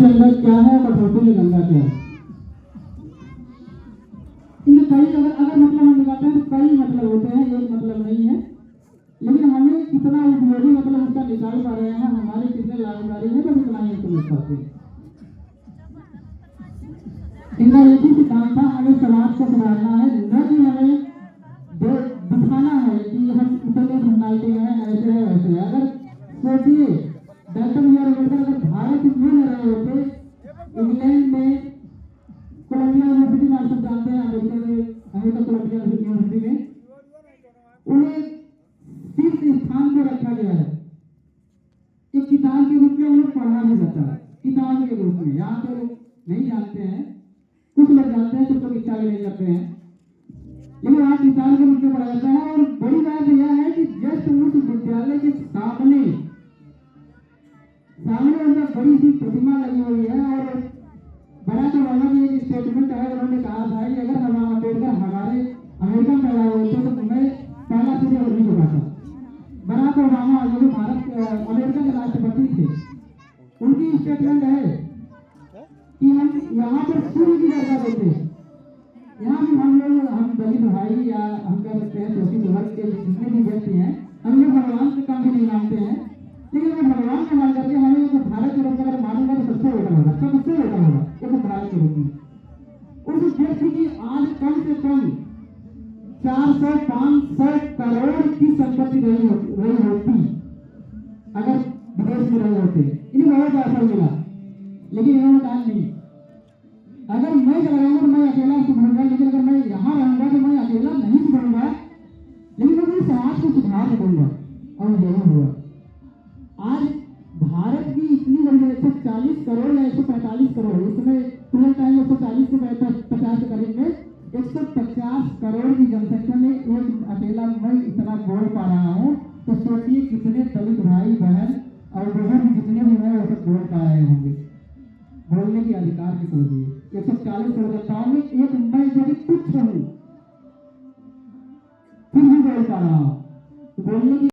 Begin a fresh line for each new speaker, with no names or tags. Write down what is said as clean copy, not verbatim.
गंगा क्या है, कठौती में गंगा क्या है। इनके कई अगर मतलब हम लगाते हैं तो कई मतलब होते हैं, एक मतलब नहीं है। लेकिन हमें कितना उपयोगी मतलब उसका निकाल पा रहे हैं, हमारे कितने लाभकारी है, बस इतना ही समझ पाते हैं। इनका एक ही सिद्धांत था, हमें समाज को सुधारना है, न कि हमें दिखाना है कि हम इतने पर्सनालिटी हैं, ऐसे है वैसे है। अगर सोचिए डॉक्टर बी आर अम्बेडकर अगर भारत में न रहे होते, इंग्लैंड में कोलंबिया यूनिवर्सिटी में, आप सब जानते हैं अमेरिका कोलंबिया यूनिवर्सिटी में उन्हें शीर्ष स्थान पर रखा गया है। एक किताब के रूप में उन्हें पढ़ा भी जाता है, किताब के रूप में। यहाँ पे नहीं जानते हैं, कुछ लोग जानते हैं, कुछ लोग इच्छा भी नहीं करते हैं, लेकिन वहाँ किताब के रूप में पढ़ा जाता है। और बड़ी बात यह है कि जस्ट उस विद्यालय के सामने उनका बड़ी सी प्रतिमा लगी हुई है। और बराक ओबामा की एक स्टेटमेंट है, उन्होंने कहा था कि अगर हम अम्बेडकर हमारे अमेरिका में पैदा होते तो मैं पहला सूर्य नहीं होता था। बराक ओबामा जो भारत अमेरिका के राष्ट्रपति थे, उनकी स्टेटमेंट है कि हम यहाँ पर सूर्य की दर्जा देते हैं। यहाँ भी हम दलित भाई या हम कह सकते हैं शोषित वर्ग के जितने भी व्यक्ति हैं, हम लोग भगवान के काम भी नहीं मानते हैं। लेकिन अगर भगवान को मान करके हमें तो भारत के रूप में अगर मानूंगा तो सबसे बेटा होगा, सबसे बेटा होगा एक भारत के रूप में। उस व्यक्ति की आज कम से कम 400-500 करोड़ की संपत्ति रही होती अगर विदेश में रहे होते। इन्हें बहुत पैसा मिला, लेकिन इन्होंने कहा नहीं, अगर मैं रहूंगा तो मैं अकेला सुधरूंगा, लेकिन अगर मैं यहाँ रहूंगा तो मैं अकेला नहीं सुधरूंगा, लेकिन मैं पूरे समाज को सुधार दूंगा। और यही हुआ। आज भारत की इतनी बड़ी 140 करोड़ या 145 करोड़, इसमें तुरंत टाइम 140 से 50 के करीब में 150 करोड़ की जनसंख्या में एक अकेला मैं इतना बोल पा रहा हूँ, तो सोचिए कितने दलित भाई बहन और बुजुर्ग जितने भी हैं वो सब बोल पा रहे होंगे। बोलने की अधिकार की सोचिए 140 करोड़ में एक मैं जो कि तुच्छ हूँ फिर भी बोल पा रहा हूँ, तो बोलने की